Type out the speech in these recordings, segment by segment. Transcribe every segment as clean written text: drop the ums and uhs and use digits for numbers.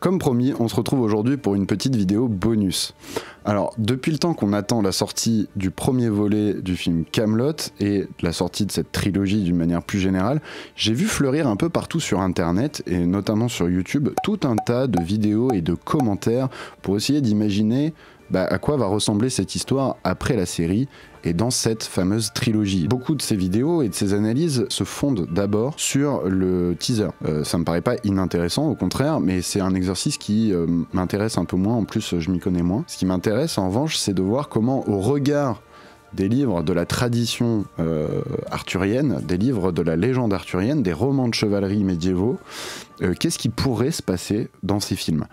Comme promis, on se retrouve aujourd'hui pour une petite vidéo bonus. Alors, depuis le temps qu'on attend la sortie du premier volet du film Kaamelott et la sortie de cette trilogie d'une manière plus générale, j'ai vu fleurir un peu partout sur internet et notamment sur YouTube tout un tas de vidéos et de commentaires pour essayer d'imaginer à quoi va ressembler cette histoire après la série et dans cette fameuse trilogie. Beaucoup de ces vidéos et de ces analyses se fondent d'abord sur le teaser. Ça me paraît pas inintéressant, au contraire, mais c'est un exercice qui m'intéresse un peu moins, en plus je m'y connais moins. Ce qui m'intéresse en revanche, c'est de voir comment, au regard des livres de la tradition arthurienne, des livres de la légende arthurienne, des romans de chevalerie médiévaux, qu'est-ce qui pourrait se passer dans ces films?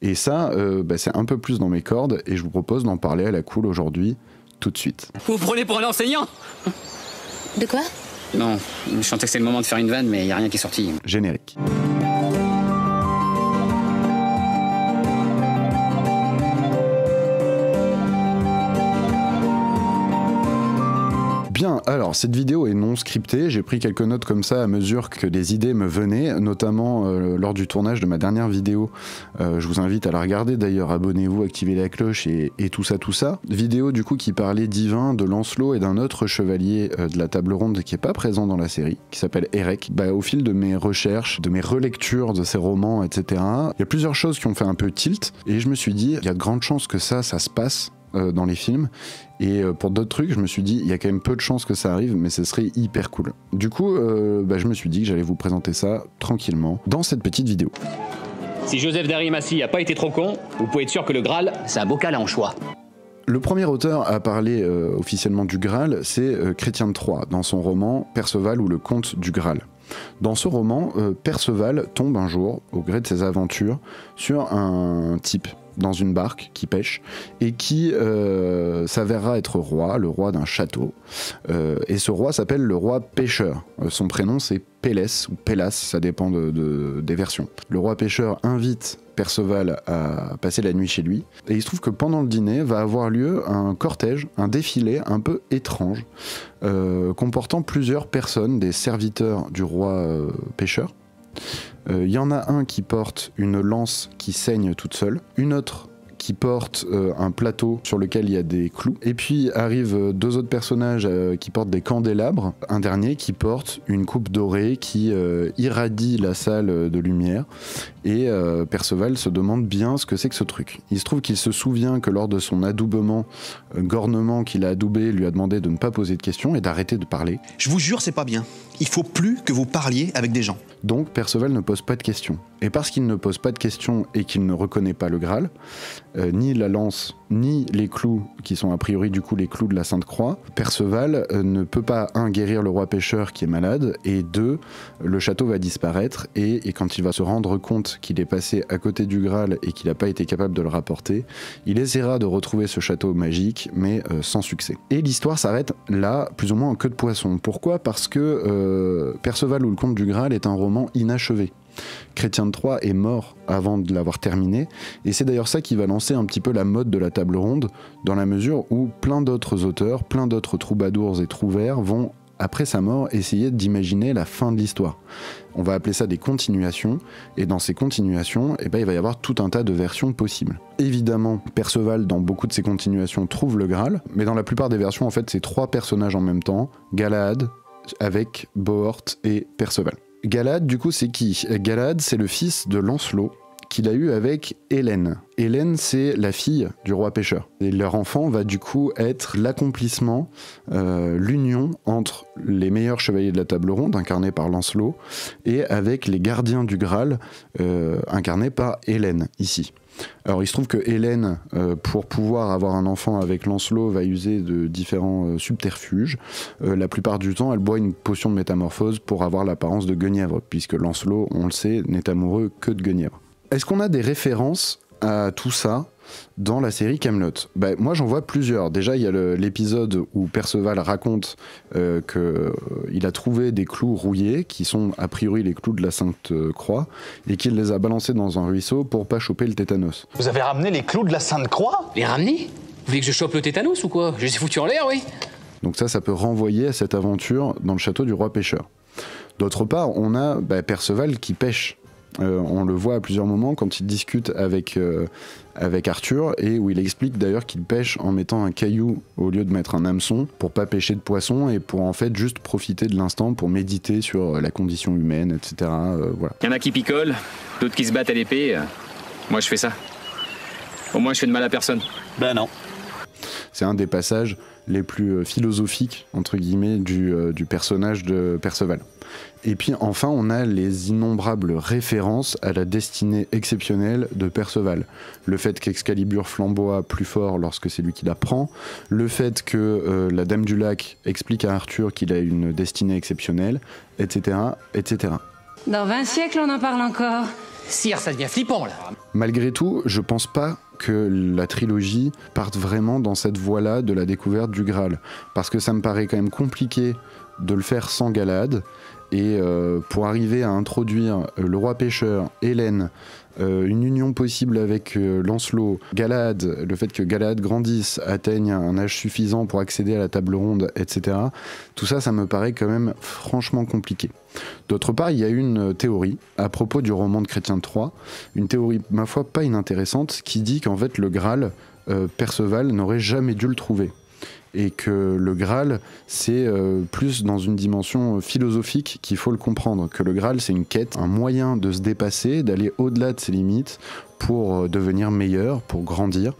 Et ça, c'est un peu plus dans mes cordes, et je vous propose d'en parler à la cool aujourd'hui, tout de suite. Vous prenez pour un enseignant? De quoi? Non, je sentais que c'est le moment de faire une vanne, mais il n'y a rien qui est sorti. Générique. Bien, alors cette vidéo est non scriptée, j'ai pris quelques notes comme ça à mesure que des idées me venaient, notamment lors du tournage de ma dernière vidéo. Je vous invite à la regarder d'ailleurs, abonnez-vous, activez la cloche et tout ça. Vidéo du coup qui parlait d'Yvain, de Lancelot et d'un autre chevalier de la table ronde qui n'est pas présent dans la série, qui s'appelle Érec. Au fil de mes recherches, de mes relectures de ces romans, etc., il y a plusieurs choses qui ont fait un peu tilt, et je me suis dit, il y a de grandes chances que ça se passe dans les films, et pour d'autres trucs je me suis dit il y a quand même peu de chances que ça arrive, mais ce serait hyper cool. Du coup je me suis dit que j'allais vous présenter ça tranquillement dans cette petite vidéo. Si Joseph d'Arimathie a pas été trop con, vous pouvez être sûr que le Graal, c'est un bocal à anchois. Le premier auteur à parler officiellement du Graal, c'est Chrétien de Troyes, dans son roman Perceval ou le Conte du Graal. Dans ce roman, Perceval tombe un jour, au gré de ses aventures, sur un type dans une barque qui pêche et qui s'avérera être roi, le roi d'un château. Et ce roi s'appelle le roi pêcheur. Son prénom c'est Pélès ou Pélas, ça dépend des versions. Le roi pêcheur invite Perceval à passer la nuit chez lui, et il se trouve que pendant le dîner va avoir lieu un cortège, un défilé un peu étrange, comportant plusieurs personnes, des serviteurs du roi pêcheur. Il y en a un qui porte une lance qui saigne toute seule, une autre qui porte un plateau sur lequel il y a des clous, et puis arrivent deux autres personnages qui portent des candélabres, un dernier qui porte une coupe dorée qui irradie la salle de lumière, et Perceval se demande bien ce que c'est que ce truc. Il se trouve qu'il se souvient que lors de son adoubement, Gornement qui l'a adoubé lui a demandé de ne pas poser de questions et d'arrêter de parler. Je vous jure, c'est pas bien. Il faut plus que vous parliez avec des gens. Donc Perceval ne pose pas de questions. Et parce qu'il ne pose pas de questions et qu'il ne reconnaît pas le Graal, ni la lance, ni les clous, qui sont a priori du coup les clous de la Sainte Croix, Perceval ne peut pas, un, guérir le roi pêcheur qui est malade, et deux, le château va disparaître, et quand il va se rendre compte qu'il est passé à côté du Graal et qu'il n'a pas été capable de le rapporter, il essaiera de retrouver ce château magique, mais sans succès. Et l'histoire s'arrête là, plus ou moins en queue de poisson. Pourquoi? Parce que Perceval ou le Conte du Graal est un roman inachevé. Chrétien de Troyes est mort avant de l'avoir terminé, et c'est d'ailleurs ça qui va lancer un petit peu la mode de la table ronde, dans la mesure où plein d'autres auteurs, plein d'autres troubadours et trouvères vont, après sa mort, essayer d'imaginer la fin de l'histoire. On va appeler ça des continuations, et dans ces continuations, il va y avoir tout un tas de versions possibles. Évidemment, Perceval, dans beaucoup de ses continuations, trouve le Graal, mais dans la plupart des versions, en fait, c'est trois personnages en même temps, Galahad, avec Bohort et Perceval. Galahad, du coup, c'est qui? Galahad, c'est le fils de Lancelot, qu'il a eu avec Hélène. Hélène, c'est la fille du roi pêcheur. Et leur enfant va du coup être l'accomplissement, l'union entre les meilleurs chevaliers de la table ronde, incarnés par Lancelot, et avec les gardiens du Graal, incarnés par Hélène, ici. Alors il se trouve que Hélène, pour pouvoir avoir un enfant avec Lancelot, va user de différents subterfuges. La plupart du temps, elle boit une potion de métamorphose pour avoir l'apparence de Guenièvre, puisque Lancelot, on le sait, n'est amoureux que de Guenièvre. Est-ce qu'on a des références à tout ça dans la série Kaamelott? Moi j'en vois plusieurs. Déjà il y a l'épisode où Perceval raconte qu'il a trouvé des clous rouillés, qui sont a priori les clous de la Sainte Croix, et qu'il les a balancés dans un ruisseau pour pas choper le tétanos. Vous avez ramené les clous de la Sainte Croix? Les ramener? Vous voulez que je chope le tétanos ou quoi? Je les ai foutus en l'air, oui. Donc ça peut renvoyer à cette aventure dans le château du roi pêcheur. D'autre part, on a Perceval qui pêche. On le voit à plusieurs moments quand il discute avec Arthur, et où il explique d'ailleurs qu'il pêche en mettant un caillou au lieu de mettre un hameçon pour pas pêcher de poisson et pour en fait juste profiter de l'instant pour méditer sur la condition humaine, etc. Voilà. Il y en a qui picolent, d'autres qui se battent à l'épée. Moi je fais ça. Au moins je fais de mal à personne. Ben non. C'est un des passages les plus philosophiques, entre guillemets, du personnage de Perceval. Et puis enfin, on a les innombrables références à la destinée exceptionnelle de Perceval. Le fait qu'Excalibur flamboie plus fort lorsque c'est lui qui la prend, le fait que la Dame du Lac explique à Arthur qu'il a une destinée exceptionnelle, etc., etc. Dans 20 siècles, on en parle encore. Sire, ça devient flippant, là. Malgré tout, je pense pas que la trilogie parte vraiment dans cette voie-là de la découverte du Graal. Parce que ça me paraît quand même compliqué de le faire sans Galahad. Et pour arriver à introduire le roi pêcheur, Hélène, une union possible avec Lancelot, Galahad, le fait que Galahad grandisse, atteigne un âge suffisant pour accéder à la table ronde, etc. Tout ça, ça me paraît quand même franchement compliqué. D'autre part, il y a une théorie à propos du roman de Chrétien de Troyes, une théorie, ma foi, pas inintéressante, qui dit qu'en fait le Graal, Perceval n'aurait jamais dû le trouver. Et que le Graal, c'est plus dans une dimension philosophique qu'il faut le comprendre. Que le Graal, c'est une quête, un moyen de se dépasser, d'aller au-delà de ses limites pour devenir meilleur, pour grandir.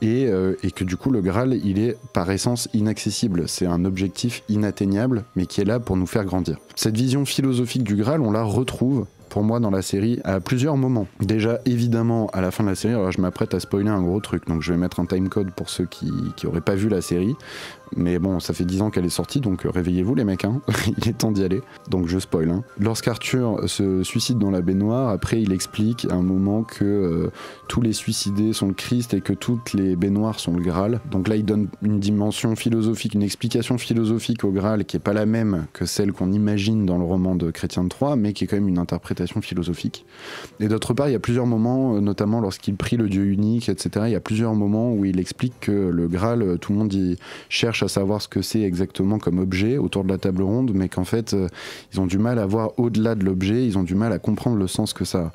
Et que du coup, le Graal, il est par essence inaccessible. C'est un objectif inatteignable, mais qui est là pour nous faire grandir. Cette vision philosophique du Graal, on la retrouve pour moi dans la série à plusieurs moments. Déjà évidemment à la fin de la série, alors je m'apprête à spoiler un gros truc, donc je vais mettre un timecode pour ceux qui auraient pas vu la série, mais bon, ça fait 10 ans qu'elle est sortie, donc réveillez-vous les mecs, hein. Il est temps d'y aller, donc je spoil. Hein. Lorsqu'Arthur se suicide dans la baignoire, après il explique à un moment que tous les suicidés sont le Christ et que toutes les baignoires sont le Graal. Donc là il donne une dimension philosophique, une explication philosophique au Graal qui est pas la même que celle qu'on imagine dans le roman de Chrétien de Troyes, mais qui est quand même une interprétation philosophique. Et d'autre part, il y a plusieurs moments, notamment lorsqu'il prie le Dieu unique, etc., il y a plusieurs moments où il explique que le Graal, tout le monde y cherche à savoir ce que c'est exactement comme objet autour de la table ronde, mais qu'en fait, ils ont du mal à voir au-delà de l'objet, ils ont du mal à comprendre le sens que ça a.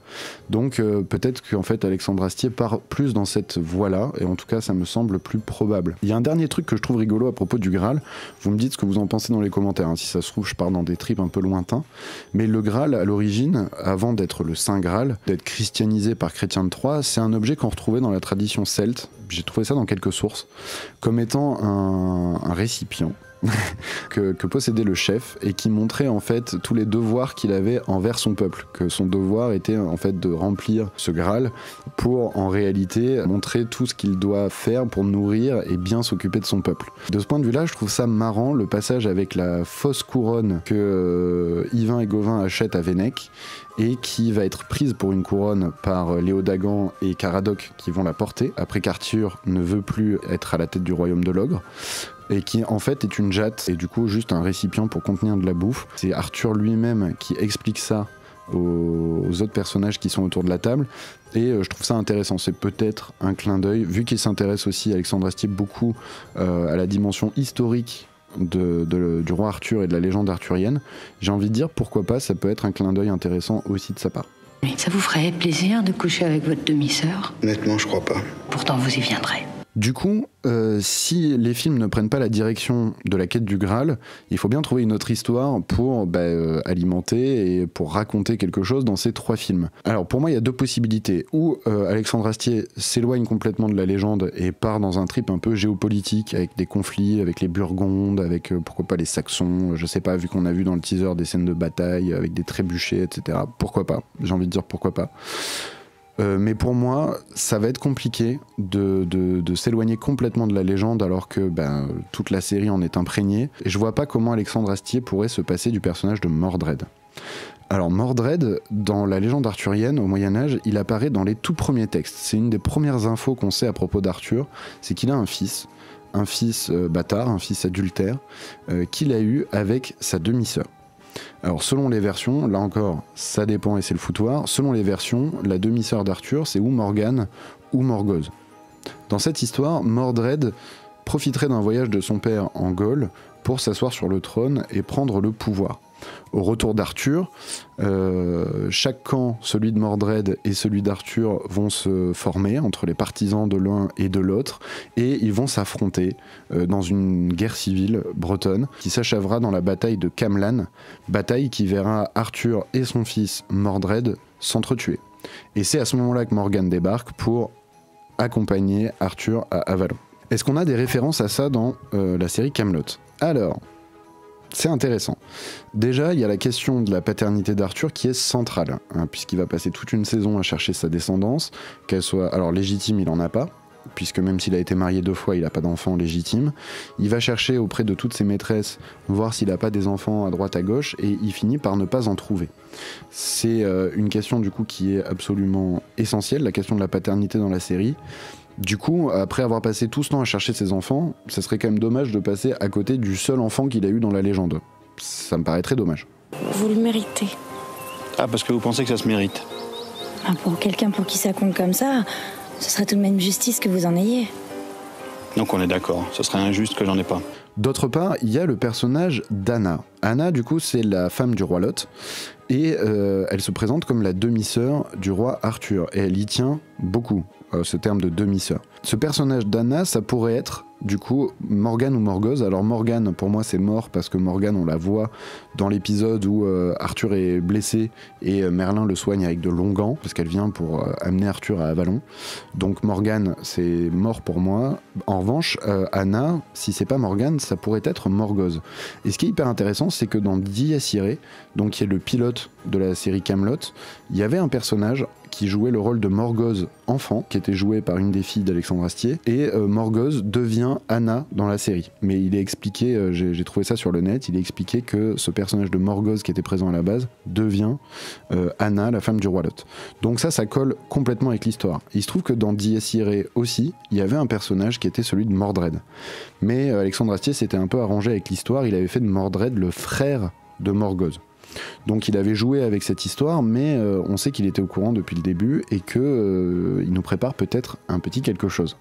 Donc peut-être qu'en fait, Alexandre Astier part plus dans cette voie-là, et en tout cas, ça me semble plus probable. Il y a un dernier truc que je trouve rigolo à propos du Graal, vous me dites ce que vous en pensez dans les commentaires, hein. Si ça se trouve, je pars dans des tripes un peu lointains, mais le Graal, à l'origine, avant d'être le Saint Graal, d'être christianisé par Chrétien de Troyes, c'est un objet qu'on retrouvait dans la tradition celte. J'ai trouvé ça dans quelques sources, comme étant un récipient que possédait le chef et qui montrait en fait tous les devoirs qu'il avait envers son peuple, que son devoir était en fait de remplir ce Graal pour en réalité montrer tout ce qu'il doit faire pour nourrir et bien s'occuper de son peuple. De ce point de vue là, je trouve ça marrant le passage avec la fausse couronne que Yvain et Gauvin achètent à Vennec et qui va être prise pour une couronne par Léodagan et Caradoc qui vont la porter après qu'Arthur ne veut plus être à la tête du royaume de l'ogre, et qui en fait est une jatte et du coup juste un récipient pour contenir de la bouffe. C'est Arthur lui-même qui explique ça aux autres personnages qui sont autour de la table, et je trouve ça intéressant. C'est peut-être un clin d'œil, vu qu'il s'intéresse aussi, Alexandre Astier, beaucoup à la dimension historique du roi Arthur et de la légende arthurienne. J'ai envie de dire pourquoi pas, ça peut être un clin d'œil intéressant aussi de sa part. Ça vous ferait plaisir de coucher avec votre demi-sœur? Honnêtement, je crois pas. Pourtant, vous y viendrez. Du coup, si les films ne prennent pas la direction de la quête du Graal, il faut bien trouver une autre histoire pour alimenter et pour raconter quelque chose dans ces 3 films. Alors pour moi, il y a 2 possibilités. Ou Alexandre Astier s'éloigne complètement de la légende et part dans un trip un peu géopolitique avec des conflits avec les Burgondes, avec pourquoi pas les Saxons, je sais pas, vu qu'on a vu dans le teaser des scènes de bataille avec des trébuchets, etc. Pourquoi pas? J'ai envie de dire pourquoi pas. Mais pour moi, ça va être compliqué de s'éloigner complètement de la légende alors que toute la série en est imprégnée. Et je vois pas comment Alexandre Astier pourrait se passer du personnage de Mordred. Alors Mordred, dans la légende arthurienne, au Moyen-Âge, il apparaît dans les tout premiers textes. C'est une des premières infos qu'on sait à propos d'Arthur, c'est qu'il a un fils bâtard, un fils adultère, qu'il a eu avec sa demi-sœur. Alors selon les versions, là encore, ça dépend et c'est le foutoir, selon les versions, la demi-sœur d'Arthur, c'est ou Morgane ou Morgause. Dans cette histoire, Mordred profiterait d'un voyage de son père en Gaule pour s'asseoir sur le trône et prendre le pouvoir. Au retour d'Arthur, chaque camp, celui de Mordred et celui d'Arthur, vont se former entre les partisans de l'un et de l'autre, et ils vont s'affronter dans une guerre civile bretonne qui s'achèvera dans la bataille de Camlann, bataille qui verra Arthur et son fils Mordred s'entretuer. Et c'est à ce moment-là que Morgane débarque pour accompagner Arthur à Avalon. Est-ce qu'on a des références à ça dans la série Kaamelott ? Alors, c'est intéressant. Déjà, il y a la question de la paternité d'Arthur qui est centrale, hein, puisqu'il va passer toute une saison à chercher sa descendance, qu'elle soit... Alors, légitime, il n'en a pas, puisque même s'il a été marié 2 fois, il n'a pas d'enfant légitime. Il va chercher auprès de toutes ses maîtresses, voir s'il n'a pas des enfants à droite à gauche, et il finit par ne pas en trouver. C'est une question, du coup, qui est absolument essentielle, la question de la paternité dans la série. Du coup, après avoir passé tout ce temps à chercher ses enfants, ça serait quand même dommage de passer à côté du seul enfant qu'il a eu dans la légende. Ça me paraît très dommage. Vous le méritez. Ah, parce que vous pensez que ça se mérite? Pour quelqu'un pour qui ça compte comme ça, ce serait tout de même justice que vous en ayez. Donc on est d'accord, ce serait injuste que j'en ai pas. D'autre part, il y a le personnage d'Anna. Anna, du coup, c'est la femme du roi Lot, et elle se présente comme la demi-sœur du roi Arthur, et elle y tient beaucoup, ce terme de demi-sœur. Ce personnage d'Anna, ça pourrait être, du coup, Morgane ou Morgause. Alors Morgane, pour moi, c'est mort, parce que Morgane, on la voit dans l'épisode où Arthur est blessé, et Merlin le soigne avec de longs gants, parce qu'elle vient pour amener Arthur à Avalon. Donc Morgane, c'est mort pour moi. En revanche, Anna, si c'est pas Morgane, ça pourrait être Morgause. Et ce qui est hyper intéressant, c'est que dans Dies Irae, donc qui est le pilote de la série Kaamelott, il y avait un personnage qui jouait le rôle de Morgause enfant, qui était joué par une des filles d'Alexandre Astier, et Morgause devient Anna dans la série. Mais il est expliqué, j'ai trouvé ça sur le net, il est expliqué que ce personnage de Morgause qui était présent à la base devient Anna, la femme du roi Lot. Donc ça colle complètement avec l'histoire. Il se trouve que dans Dies Irae aussi, il y avait un personnage qui était celui de Mordred. Mais Alexandre Astier s'était un peu arrangé avec l'histoire, il avait fait de Mordred le frère de Morgause. Donc il avait joué avec cette histoire, mais on sait qu'il était au courant depuis le début et qu'il nous prépare peut-être un petit quelque chose.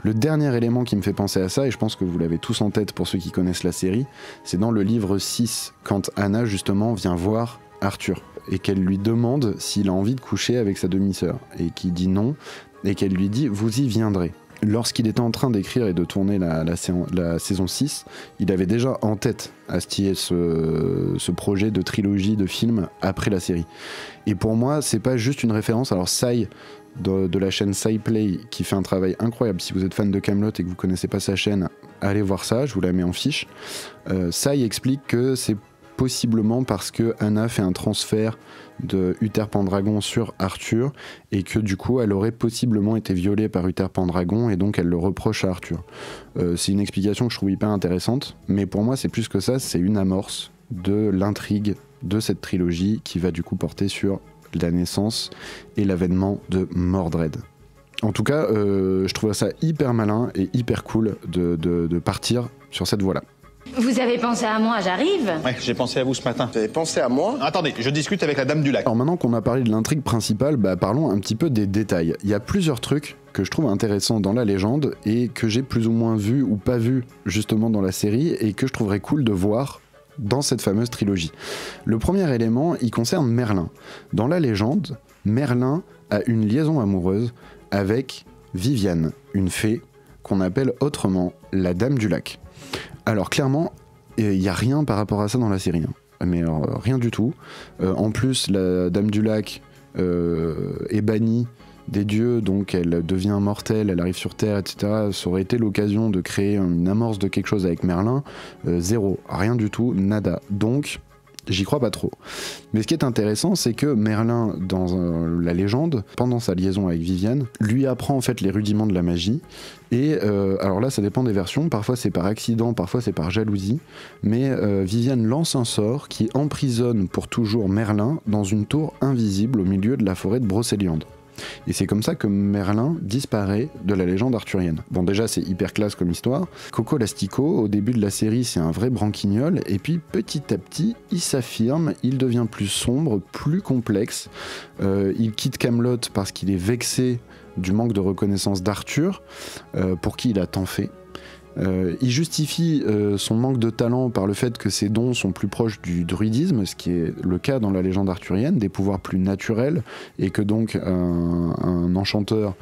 Le dernier élément qui me fait penser à ça, et je pense que vous l'avez tous en tête pour ceux qui connaissent la série, c'est dans le livre 6, quand Anna justement vient voir Arthur et qu'elle lui demande s'il a envie de coucher avec sa demi-sœur, et qu'il dit non, et qu'elle lui dit « vous y viendrez ». Lorsqu'il était en train d'écrire et de tourner la saison 6, il avait déjà en tête Astier ce projet de trilogie de films après la série. Et pour moi, c'est pas juste une référence. Alors Sai, de la chaîne SciPlay, qui fait un travail incroyable. Si vous êtes fan de Kaamelott et que vous connaissez pas sa chaîne, allez voir ça, je vous la mets en fiche. Sai explique que c'est possiblement parce que Anna fait un transfert de Uther Pendragon sur Arthur et que du coup elle aurait possiblement été violée par Uther Pendragon et donc elle le reproche à Arthur. C'est une explication que je trouve hyper intéressante, mais pour moi c'est plus que ça, c'est une amorce de l'intrigue de cette trilogie qui va du coup porter sur la naissance et l'avènement de Mordred. En tout cas, je trouve ça hyper malin et hyper cool de partir sur cette voie-là. Vous avez pensé à moi, j'arrive? Ouais, j'ai pensé à vous ce matin. Vous avez pensé à moi? Attendez, je discute avec la dame du lac. Alors maintenant qu'on a parlé de l'intrigue principale, parlons un petit peu des détails. Il y a plusieurs trucs que je trouve intéressants dans la légende et que j'ai plus ou moins vu ou pas vu justement dans la série et que je trouverais cool de voir dans cette fameuse trilogie. Le premier élément, il concerne Merlin. Dans la légende, Merlin a une liaison amoureuse avec Viviane, une fée qu'on appelle autrement la Dame du Lac. Alors clairement, il n'y a rien par rapport à ça dans la série, hein. Mais alors, rien du tout. En plus, la Dame du Lac est bannie des dieux, donc elle devient mortelle, elle arrive sur Terre, etc. Ça aurait été l'occasion de créer une amorce de quelque chose avec Merlin. Zéro, rien du tout, nada. Donc, j'y crois pas trop. Mais ce qui est intéressant, c'est que Merlin, dans la légende, pendant sa liaison avec Viviane, lui apprend en fait les rudiments de la magie. Et alors là, ça dépend des versions. Parfois c'est par accident, parfois c'est par jalousie. Mais Viviane lance un sort qui emprisonne pour toujours Merlin dans une tour invisible au milieu de la forêt de Brocéliande. Et c'est comme ça que Merlin disparaît de la légende arthurienne. Bon, déjà, c'est hyper classe comme histoire. Coco Lastico, au début de la série, c'est un vrai branquignol, et puis petit à petit, il s'affirme, il devient plus sombre, plus complexe. Il quitte Kaamelott parce qu'il est vexé du manque de reconnaissance d'Arthur, pour qui il a tant fait. Il justifie son manque de talent par le fait que ses dons sont plus proches du druidisme, ce qui est le cas dans la légende arthurienne, des pouvoirs plus naturels, et que donc un enchanteur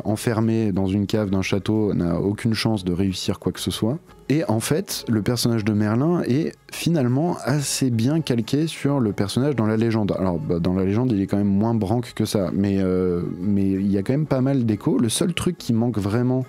enfermé dans une cave d'un château n'a aucune chance de réussir quoi que ce soit. Et en fait, le personnage de Merlin est finalement assez bien calqué sur le personnage dans la légende. Alors, dans la légende, il est quand même moins branque que ça, mais il y a quand même pas mal d'échos. Le seul truc qui manque vraiment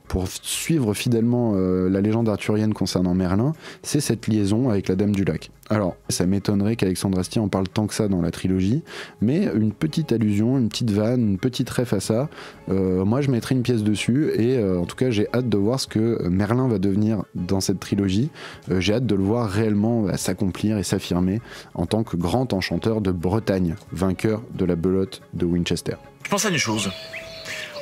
pour suivre fidèlement la légende arthurienne concernant Merlin, c'est cette liaison avec la Dame du Lac. Alors, ça m'étonnerait qu'Alexandre Astier en parle tant que ça dans la trilogie, mais une petite allusion, une petite vanne, une petite ref à ça, moi je mettrais une pièce dessus, et en tout cas j'ai hâte de voir ce que Merlin va devenir dans cette trilogie. J'ai hâte de le voir réellement s'accomplir et s'affirmer en tant que grand enchanteur de Bretagne, vainqueur de la belote de Winchester. Je pense à une chose.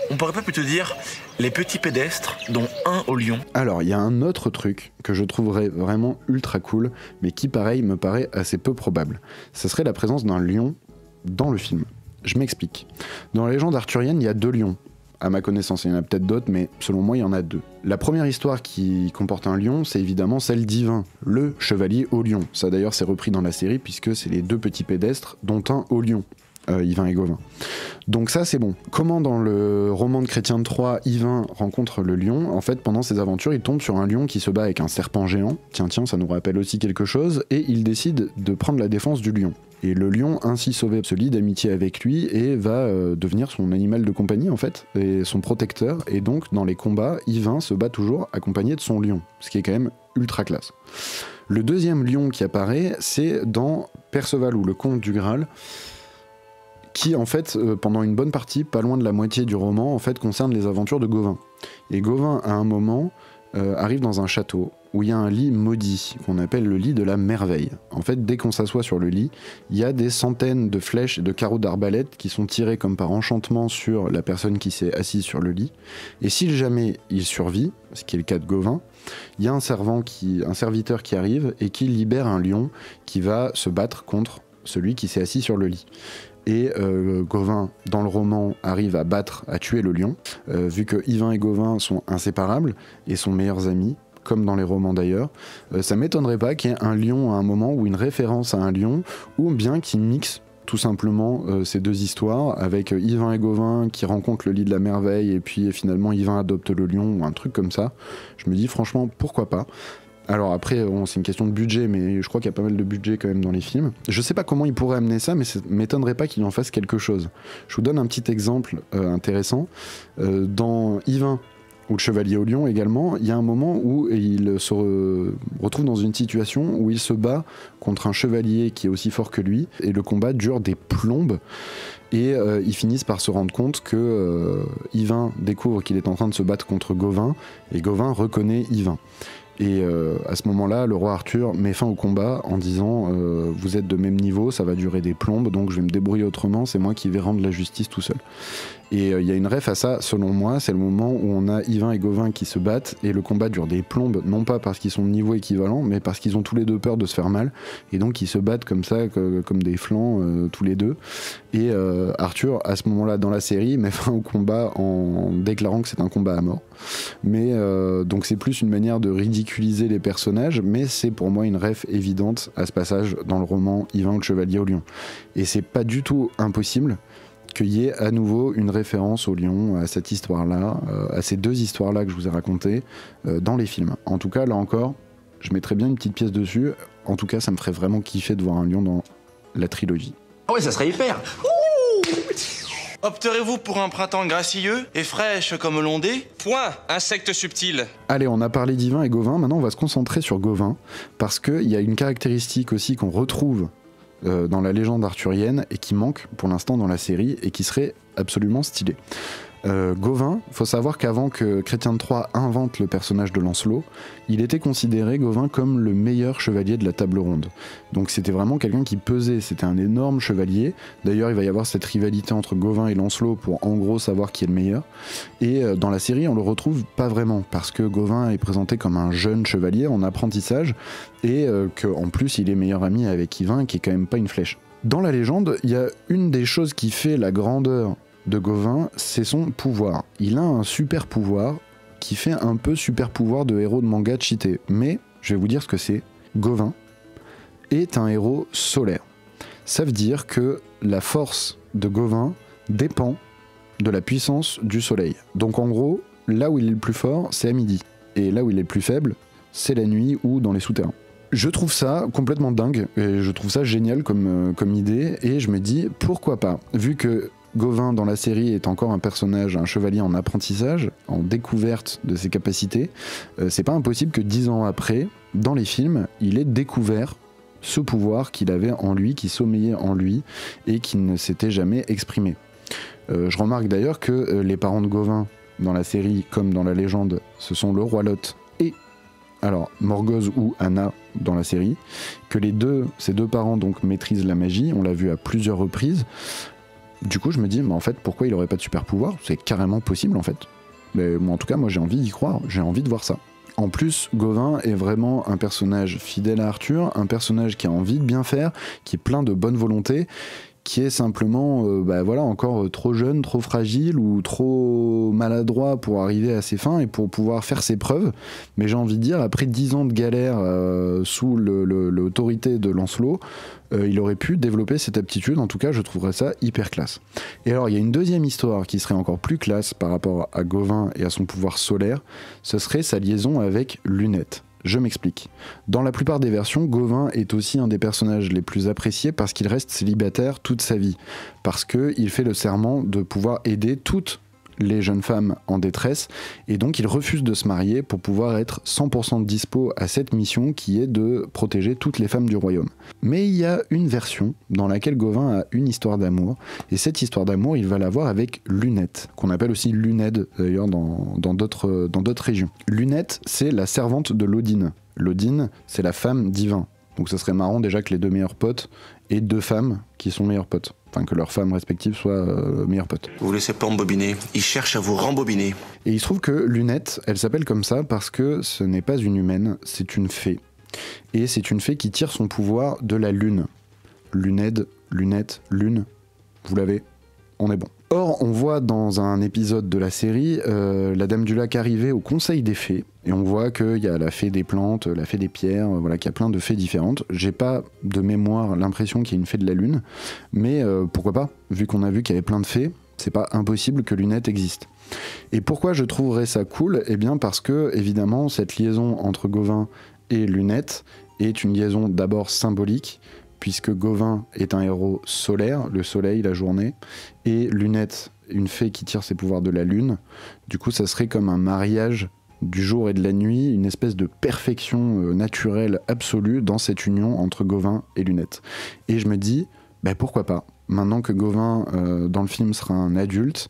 On pourrait pas plutôt dire les petits pédestres, dont un au lion. Alors, il y a un autre truc que je trouverais vraiment ultra cool, mais qui, pareil, me paraît assez peu probable. Ce serait la présence d'un lion dans le film. Je m'explique. Dans la légende arthurienne, il y a 2 lions. À ma connaissance, il y en a peut-être d'autres, mais selon moi, il y en a 2. La première histoire qui comporte un lion, c'est évidemment celle d'Yvain, le chevalier au lion. Ça, d'ailleurs, c'est repris dans la série, puisque c'est les 2 petits pédestres, dont un au lion. Yvain et Gauvin. Donc ça c'est bon. Comment dans le roman de Chrétien de Troyes, Yvain rencontre le lion? En fait, pendant ses aventures, il tombe sur un lion qui se bat avec un serpent géant. Tiens, ça nous rappelle aussi quelque chose. Et il décide de prendre la défense du lion. Et le lion, ainsi sauvé, se lie d'amitié avec lui et va devenir son animal de compagnie en fait, et son protecteur. Et donc dans les combats, Yvain se bat toujours accompagné de son lion, ce qui est quand même ultra classe. Le deuxième lion qui apparaît, c'est dans Perceval ou le Comte du Graal, qui en fait, pendant une bonne partie, pas loin de la moitié du roman, en fait, concerne les aventures de Gauvin. Et Gauvin, à un moment, arrive dans un château où il y a un lit maudit, qu'on appelle le lit de la merveille. En fait, dès qu'on s'assoit sur le lit, il y a des centaines de flèches et de carreaux d'arbalète qui sont tirés comme par enchantement sur la personne qui s'est assise sur le lit. Et si jamais il survit, ce qui est le cas de Gauvin, il y a un serviteur qui arrive et qui libère un lion qui va se battre contre celui qui s'est assis sur le lit. Et Gauvin, dans le roman, arrive à tuer le lion, vu que Yvain et Gauvin sont inséparables et sont meilleurs amis, comme dans les romans d'ailleurs. Ça m'étonnerait pas qu'il y ait un lion à un moment, ou une référence à un lion, ou bien qu'il mixe tout simplement ces 2 histoires, avec Yvain et Gauvin qui rencontrent le lit de la merveille, et puis finalement Yvain adopte le lion, ou un truc comme ça. Je me dis franchement, pourquoi pas? Alors après, c'est une question de budget, mais je crois qu'il y a pas mal de budget quand même dans les films. Je sais pas comment ils pourraient amener ça, mais ça m'étonnerait pas qu'ils en fassent quelque chose. Je vous donne un petit exemple intéressant. Dans Yvain, ou le Chevalier au Lion également, il y a un moment où il se retrouve dans une situation où il se bat contre un chevalier qui est aussi fort que lui, et le combat dure des plombes. Et ils finissent par se rendre compte que Yvain découvre qu'il est en train de se battre contre Gauvin, et Gauvin reconnaît Yvain. Et à ce moment-là, le roi Arthur met fin au combat en disant vous êtes de même niveau, ça va durer des plombes, donc je vais me débrouiller autrement, c'est moi qui vais rendre la justice tout seul. Et il y a une ref à ça, selon moi, c'est le moment où on a Yvain et Gauvin qui se battent, et le combat dure des plombes, non pas parce qu'ils sont de niveau équivalent, mais parce qu'ils ont tous les 2 peur de se faire mal, et donc ils se battent comme ça, comme des flancs, tous les 2. Et Arthur, à ce moment-là dans la série, met fin au combat en déclarant que c'est un combat à mort. Mais donc c'est plus une manière de ridiculiser les personnages, mais c'est pour moi une ref évidente à ce passage dans le roman Yvain ou le Chevalier au Lion. Et c'est pas du tout impossible qu'il y ait à nouveau une référence au lion, à cette histoire-là, à ces 2 histoires-là que je vous ai racontées dans les films. En tout cas, là encore, je mettrais bien une petite pièce dessus. En tout cas, ça me ferait vraiment kiffer de voir un lion dans la trilogie. Ah ouais, ça serait hyper. Opterez-vous pour un printemps gracieux et fraîche comme l'ondée? Point, insecte subtil. Allez, on a parlé d'Yvain et Gauvin, maintenant on va se concentrer sur Gauvin, parce qu'il y a une caractéristique aussi qu'on retrouve dans la légende arthurienne et qui manque pour l'instant dans la série et qui serait absolument stylée. Gauvin, faut savoir qu'avant que Chrétien de Troyes invente le personnage de Lancelot, il était considéré, Gauvin, comme le meilleur chevalier de la table ronde. Donc c'était vraiment quelqu'un qui pesait, c'était un énorme chevalier. D'ailleurs, il va y avoir cette rivalité entre Gauvin et Lancelot pour en gros savoir qui est le meilleur. Et dans la série, on le retrouve pas vraiment, parce que Gauvin est présenté comme un jeune chevalier en apprentissage, et qu'en plus il est meilleur ami avec Yvain, qui est quand même pas une flèche. Dans la légende, il y a une des choses qui fait la grandeur de Gauvin, c'est son pouvoir. Il a un super pouvoir qui fait un peu super pouvoir de héros de manga cheaté. Mais, je vais vous dire ce que c'est. Gauvin est un héros solaire. Ça veut dire que la force de Gauvin dépend de la puissance du soleil. Donc en gros, là où il est le plus fort, c'est à midi. Et là où il est le plus faible, c'est la nuit ou dans les souterrains. Je trouve ça complètement dingue, et je trouve ça génial comme idée, et je me dis, pourquoi pas, vu que Gauvin dans la série est encore un personnage, un chevalier en apprentissage, en découverte de ses capacités, c'est pas impossible que 10 ans après, dans les films, il ait découvert ce pouvoir qu'il avait en lui, qui sommeillait en lui, et qui ne s'était jamais exprimé. Je remarque d'ailleurs que les parents de Gauvin, dans la série comme dans la légende, ce sont le roi Lot et alors Morgause ou Anna dans la série, que ces deux parents donc maîtrisent la magie, on l'a vu à plusieurs reprises. Du coup je me dis, mais en fait pourquoi il aurait pas de super pouvoir? C'est carrément possible en fait. Mais en tout cas moi j'ai envie d'y croire, j'ai envie de voir ça. En plus, Gauvin est vraiment un personnage fidèle à Arthur, un personnage qui a envie de bien faire, qui est plein de bonne volonté, qui est simplement encore trop jeune, trop fragile ou trop maladroit pour arriver à ses fins et pour pouvoir faire ses preuves. Mais j'ai envie de dire, après 10 ans de galère sous l'autorité de Lancelot, il aurait pu développer cette aptitude. En tout cas, je trouverais ça hyper classe. Et alors, il y a une deuxième histoire qui serait encore plus classe par rapport à Gauvin et à son pouvoir solaire. Ce serait sa liaison avec Lunette. Je m'explique. Dans la plupart des versions, Gauvin est aussi un des personnages les plus appréciés parce qu'il reste célibataire toute sa vie. Parce qu'il fait le serment de pouvoir aider toutes les jeunes femmes en détresse et donc il refuse de se marier pour pouvoir être 100% dispo à cette mission qui est de protéger toutes les femmes du royaume. Mais il y a une version dans laquelle Gauvin a une histoire d'amour et cette histoire d'amour il va l'avoir avec Lunette, qu'on appelle aussi Luned d'ailleurs dans d'autres régions. Lunette c'est la servante de l'Odin. L'Odin c'est la femme divin. Donc ça serait marrant déjà que les deux meilleurs potes aient deux femmes qui sont meilleurs potes. Enfin, que leurs femmes respectives soient meilleures potes. Vous laissez pas embobiner, il cherche à vous rembobiner. Et il se trouve que Lunette, elle s'appelle comme ça parce que ce n'est pas une humaine, c'est une fée. Et c'est une fée qui tire son pouvoir de la lune. Luned, lunette, lune, vous l'avez, on est bon. Or, on voit dans un épisode de la série la Dame du Lac arriver au Conseil des Fées, et on voit qu'il y a la fée des plantes, la fée des pierres, voilà, qu'il y a plein de fées différentes. J'ai pas de mémoire l'impression qu'il y a une fée de la lune, mais pourquoi pas, vu qu'on a vu qu'il y avait plein de fées, c'est pas impossible que Lunette existe. Et pourquoi je trouverais ça cool? Eh bien parce que, évidemment, cette liaison entre Gauvin et Lunette est une liaison d'abord symbolique, puisque Gauvin est un héros solaire, le soleil, la journée, et Lunette, une fée qui tire ses pouvoirs de la lune. Du coup, ça serait comme un mariage du jour et de la nuit, une espèce de perfection naturelle absolue dans cette union entre Gauvin et Lunette. Et je me dis, pourquoi pas? Maintenant que Gauvin, dans le film, sera un adulte,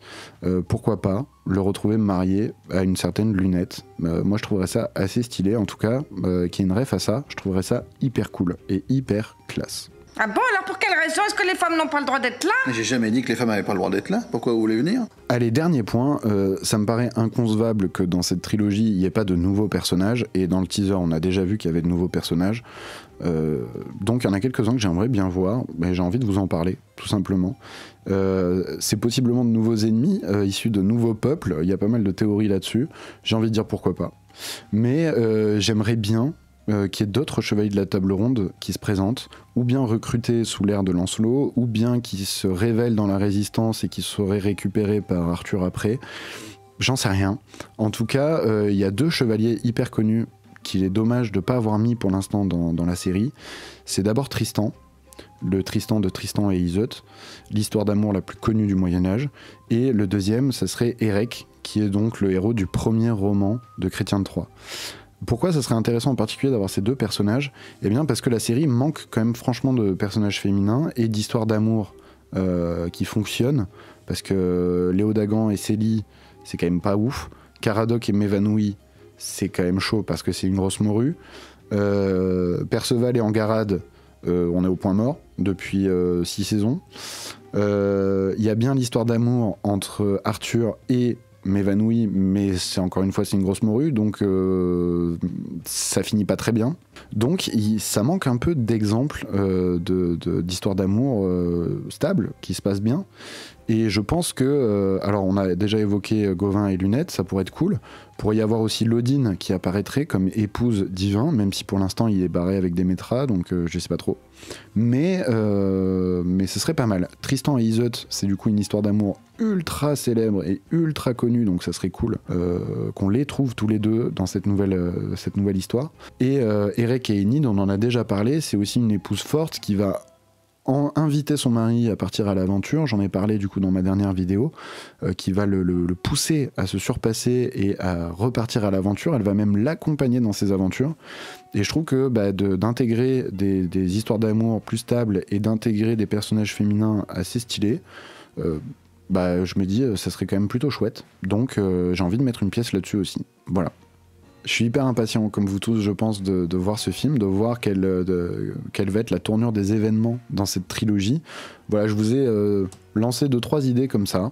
pourquoi pas le retrouver marié à une certaine Lunette? Moi, je trouverais ça assez stylé, en tout cas, qu'il y ait une ref à ça, je trouverais ça hyper cool et hyper classe. Ah bon, alors pour quelle raison est-ce que les femmes n'ont pas le droit d'être là? J'ai jamais dit que les femmes n'avaient pas le droit d'être là. Pourquoi vous voulez venir? Allez, dernier point, ça me paraît inconcevable que dans cette trilogie, il n'y ait pas de nouveaux personnages, et dans le teaser, on a déjà vu qu'il y avait de nouveaux personnages. Donc il y en a quelques-uns que j'aimerais bien voir, mais j'ai envie de vous en parler, tout simplement. C'est possiblement de nouveaux ennemis, issus de nouveaux peuples, il y a pas mal de théories là-dessus, j'ai envie de dire pourquoi pas. Mais j'aimerais bien qu'il y ait d'autres chevaliers de la table ronde qui se présentent, ou bien recrutés sous l'ère de Lancelot, ou bien qui se révèlent dans la résistance et qui seraient récupérés par Arthur après. J'en sais rien. En tout cas, il y a deux chevaliers hyper connus qu'il est dommage de ne pas avoir mis pour l'instant dans la série. C'est d'abord Tristan, le Tristan de Tristan et Iseut, l'histoire d'amour la plus connue du Moyen-Âge, et le deuxième, ça serait Érec, qui est donc le héros du premier roman de Chrétien de Troyes. Pourquoi ça serait intéressant en particulier d'avoir ces deux personnages? Eh bien parce que la série manque quand même franchement de personnages féminins et d'histoires d'amour qui fonctionnent, parce que Léodagan et Célie, c'est quand même pas ouf. Caradoc et Mévanoui, c'est quand même chaud parce que c'est une grosse morue. Perceval et Engarade, on est au point mort depuis 6 saisons. Il y a bien l'histoire d'amour entre Arthur et Mévanoui, mais c'est encore une fois c'est une grosse morue, donc ça finit pas très bien. Donc ça manque un peu d'exemples d'histoires d'amour stables, qui se passent bien. Et je pense que, alors on a déjà évoqué Gauvin et Lunette, ça pourrait être cool. Pourrait y avoir aussi Lodine qui apparaîtrait comme épouse d'Yvain, même si pour l'instant il est barré avec Démétra, donc je sais pas trop. Mais ce serait pas mal. Tristan et Iseut, c'est du coup une histoire d'amour ultra célèbre et ultra connue, donc ça serait cool qu'on les trouve tous les deux dans cette nouvelle histoire. Et Eric et Enid, on en a déjà parlé, c'est aussi une épouse forte qui va inviter son mari à partir à l'aventure, j'en ai parlé du coup dans ma dernière vidéo, qui va le pousser à se surpasser et à repartir à l'aventure. Elle va même l'accompagner dans ses aventures. Et je trouve que d'intégrer des histoires d'amour plus stables et d'intégrer des personnages féminins assez stylés, je me dis ça serait quand même plutôt chouette. Donc j'ai envie de mettre une pièce là-dessus aussi. Voilà. Je suis hyper impatient, comme vous tous, je pense, de voir ce film, de voir quelle va être la tournure des événements dans cette trilogie. Voilà, je vous ai lancé 2-3 idées comme ça.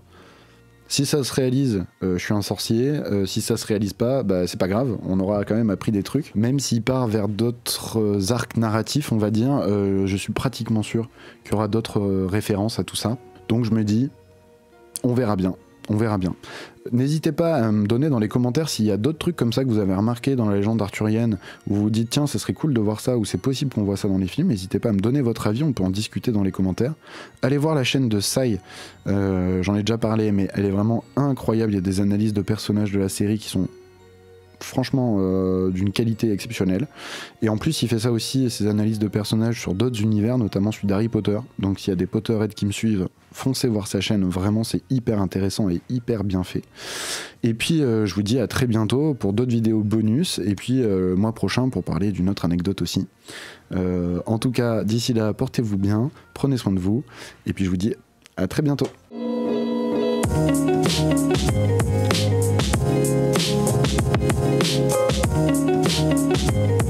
Si ça se réalise, je suis un sorcier. Si ça se réalise pas, c'est pas grave. On aura quand même appris des trucs. Même s'il part vers d'autres arcs narratifs, on va dire, je suis pratiquement sûr qu'il y aura d'autres références à tout ça. Donc je me dis, on verra bien. On verra bien. N'hésitez pas à me donner dans les commentaires s'il y a d'autres trucs comme ça que vous avez remarqué dans la légende arthurienne, où vous vous dites tiens, ce serait cool de voir ça, ou c'est possible qu'on voit ça dans les films. N'hésitez pas à me donner votre avis, on peut en discuter dans les commentaires. Allez voir la chaîne de Sai, j'en ai déjà parlé, mais elle est vraiment incroyable. Il y a des analyses de personnages de la série qui sont franchement d'une qualité exceptionnelle. Et en plus, il fait ça aussi, ces analyses de personnages sur d'autres univers, notamment celui d'Harry Potter. Donc s'il y a des Potterheads qui me suivent, foncez voir sa chaîne, vraiment c'est hyper intéressant et hyper bien fait. Et puis je vous dis à très bientôt pour d'autres vidéos bonus, et puis le mois prochain pour parler d'une autre anecdote aussi. En tout cas, d'ici là, portez-vous bien, prenez soin de vous, et puis je vous dis à très bientôt. Thank you.